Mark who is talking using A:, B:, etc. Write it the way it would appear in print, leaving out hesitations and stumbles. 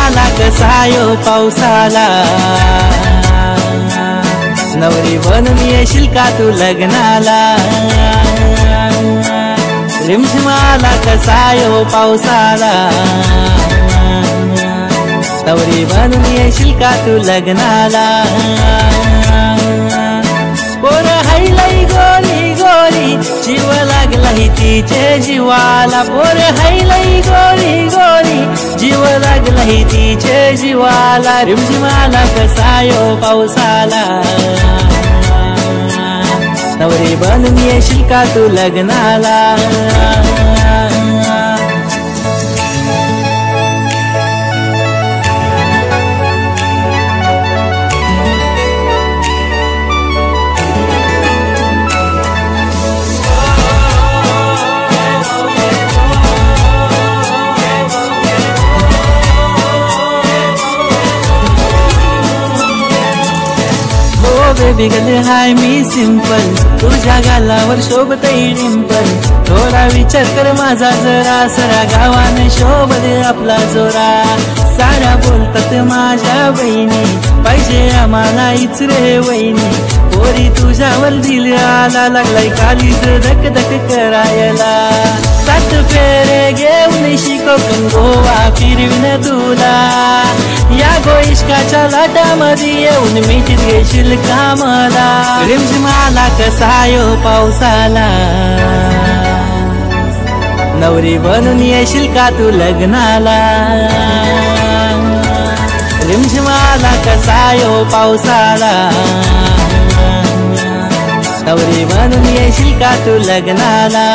A: आला कसा यो पावसाला नवरी बनून येशील का तू लग्नाला रिमझिम आला कसा यो पावसाला नवरी बनून येशील का तू लग्नाला पोर हैलाई गोरी गोरी जीव लागलाही तिचे जीवाला पोर हैलाई गोरी गोरी जीव लागलाही तिचे जीवाला रिमझिम आला कसा यो पावसाला नवरी बनून येशील का तू लग्नाला बेबी गर्ल हाय मी सिंपल तुझ्या गालावर शोभतही डिंपल थोडा विचार कर माझा जरा सरा गावाने शोभते आपला जोरा साऱ्या बोलतात माझ्या बहिणी पाहिजे आम्हाला इच रे वहिनी पोरी तुझ्यावर दिल आला लागलाय कालीच धक धक करायला 7 फेरे घेऊन शिकवून गोवा फिरविन तुला या गोइष्काच्या लाटामध्ये येऊन मिठीत घेशील कामला रिमझिम आला कसा यो पावसाला नवरी बनून येशील का तू लग्नाला रिमझिम आला कसा यो पावसाला नवरी बनून येशील का तू लग्नाला